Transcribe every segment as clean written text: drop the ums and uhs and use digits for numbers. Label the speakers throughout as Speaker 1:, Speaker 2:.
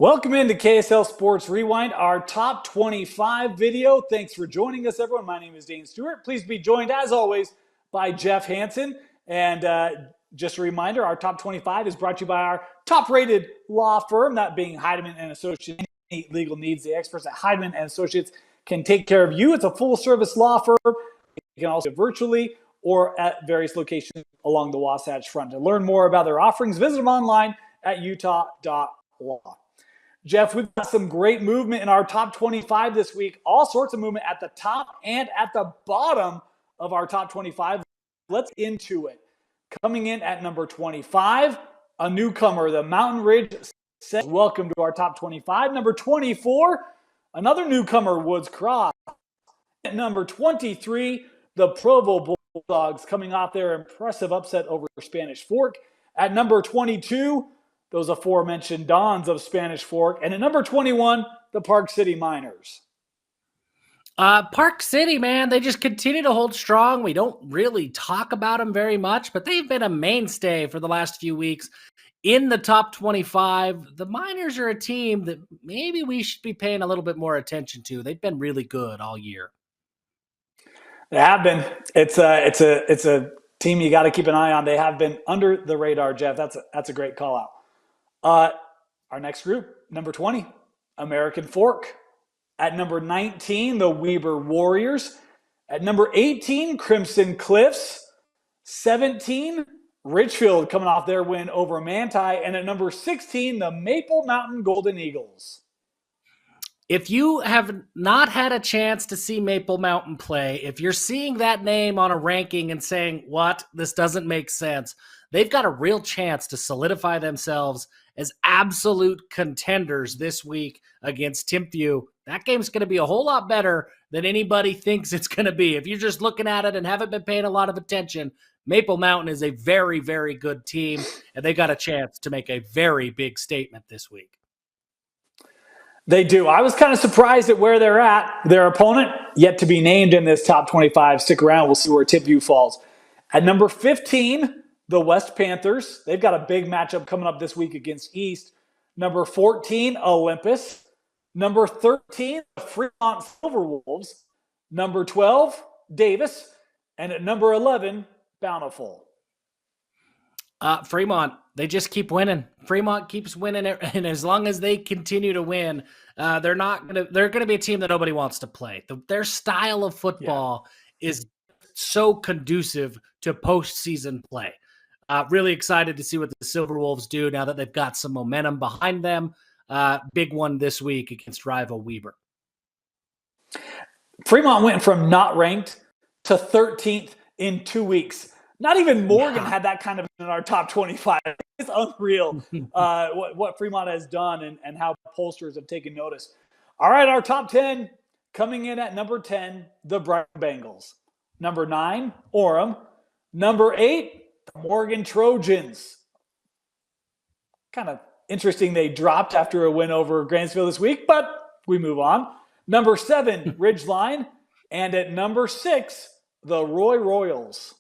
Speaker 1: Welcome into KSL Sports Rewind, our top 25 video. Thanks for joining us, everyone. My name is Dane Stewart. Please be joined, as always, by Jeff Hansen. And just a reminder, our top 25 is brought to you by our top-rated law firm, that being Heidemann and Associates. Any legal needs, the experts at Heidemann and Associates can take care of you. It's a full-service law firm. You can also virtually or at various locations along the Wasatch Front. To learn more about their offerings, visit them online at utah.law. Jeff, we've got some great movement in our top 25 this week. All sorts of movement at the top and at the bottom of our top 25. Let's get into it. Coming in at number 25, a newcomer, the Mountain Ridge says, welcome to our top 25. Number 24, another newcomer, Woods Cross. At number 23, the Provo Bulldogs coming off their impressive upset over Spanish Fork. At number 22, those aforementioned Dons of Spanish Fork. And at number 21, the Park City Miners.
Speaker 2: Park City, man, they just continue to hold strong. We don't really talk about them very much, but they've been a mainstay for the last few weeks in the top 25. The Miners are a team that maybe we should be paying a little bit more attention to. They've been really good all year.
Speaker 1: They have been. It's a team you got to keep an eye on. They have been under the radar, Jeff. That's a great call out. Our next group, number 20, American Fork. At number 19, the Weber Warriors. At number 18, Crimson Cliffs. 17, Richfield coming off their win over Manti. And at number 16, the Maple Mountain Golden Eagles.
Speaker 2: If you have not had a chance to see Maple Mountain play, if you're seeing that name on a ranking and saying, what, this doesn't make sense, they've got a real chance to solidify themselves as absolute contenders this week against Timpview. That game's going to be a whole lot better than anybody thinks it's going to be. If you're just looking at it and haven't been paying a lot of attention, Maple Mountain is a very, very good team, and they got a chance to make a very big statement this week.
Speaker 1: They do. I was kind of surprised at where they're at. Their opponent, yet to be named in this top 25. Stick around. We'll see where Timpview falls. At number 15, the West Panthers. They've got a big matchup coming up this week against East. Number 14, Olympus. Number 13, the Fremont Silverwolves. Number 12, Davis. And at number 11, Bountiful.
Speaker 2: Fremont, they just keep winning. Fremont keeps winning, and as long as they continue to win, they're going to be a team that nobody wants to play. Their style of football is so conducive to postseason play. Really excited to see what the Silverwolves do now that they've got some momentum behind them. Big one this week against rival Weber.
Speaker 1: Fremont went from not ranked to 13th in 2 weeks. Not even Morgan had that kind of in our top 25. It's unreal what Fremont has done and how pollsters have taken notice. All right, our top 10 coming in at number 10, the Brighton Bengals. Number 9, Orem. Number 8, the Morgan Trojans. Kind of interesting they dropped after a win over Grantsville this week, but we move on. Number 7, Ridgeline. And at number 6, the Roy Royals.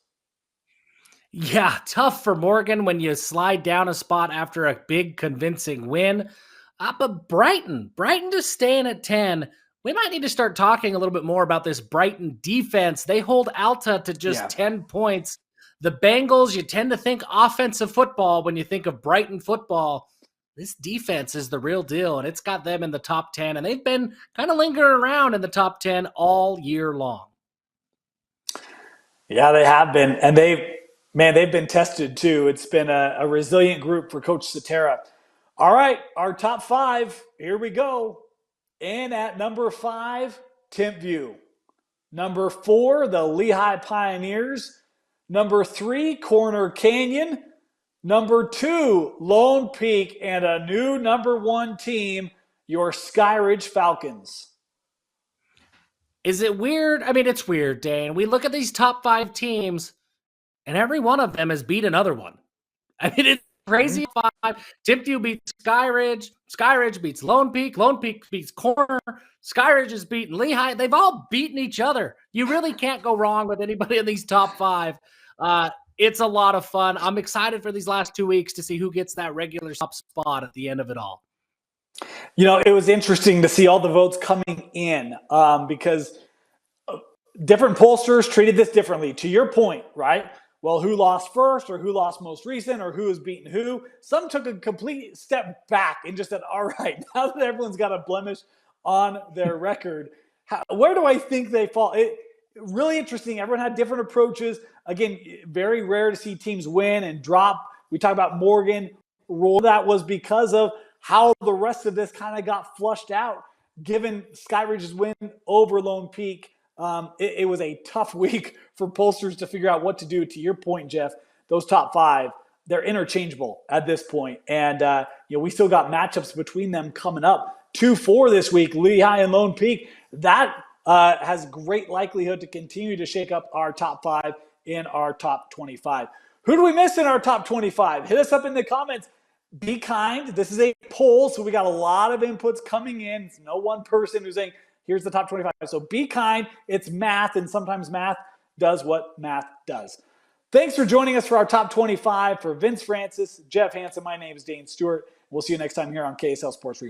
Speaker 2: Yeah, tough for Morgan when you slide down a spot after a big convincing win. But Brighton just staying at 10. We might need to start talking a little bit more about this Brighton defense. They hold Alta to just 10 points. The Bengals, you tend to think offensive football when you think of Brighton football. This defense is the real deal, and it's got them in the top 10, and they've been kind of lingering around in the top 10 all year long.
Speaker 1: Yeah, they have been, and they've been tested too. It's been a resilient group for Coach Cetera. All right, our top 5, here we go. And at number 5, Timpview. Number 4, the Lehigh Pioneers. Number 3, Corner Canyon. Number 2, Lone Peak. And a new number 1 team, your Skyridge Falcons.
Speaker 2: Is it weird? I mean, it's weird, Dane. We look at these top 5 teams, and every one of them has beat another one. I mean, it's crazy. 5. Timpview beats Skyridge. Skyridge beats Lone Peak. Lone Peak beats Corner. Skyridge has beaten Lehigh. They've all beaten each other. You really can't go wrong with anybody in these top 5. It's a lot of fun. I'm excited for these last 2 weeks to see who gets that regular top spot at the end of it all.
Speaker 1: It was interesting to see all the votes coming in because different pollsters treated this differently. To your point, right? Well, who lost first or who lost most recent or who has beaten who? Some took a complete step back and just said, all right, now that everyone's got a blemish on their record, where do I think they fall? Really interesting. Everyone had different approaches. Again, very rare to see teams win and drop. We talk about Morgan. That was because of how the rest of this kind of got flushed out, given Skyridge's win over Lone Peak. It was a tough week for pollsters to figure out what to do. To your point, Jeff, those top five, they're interchangeable at this point. And, we still got matchups between them coming up. 2-4 this week, Lehigh and Lone Peak. That has great likelihood to continue to shake up our top five in our top 25. Who do we miss in our top 25? Hit us up in the comments. Be kind. This is a poll, so we got a lot of inputs coming in. It's no one person who's saying, here's the top 25. So be kind. It's math, and sometimes math does what math does. Thanks for joining us for our top 25. For Vince Francis, Jeff Hansen, my name is Dane Stewart. We'll see you next time here on KSL Sports Rewind.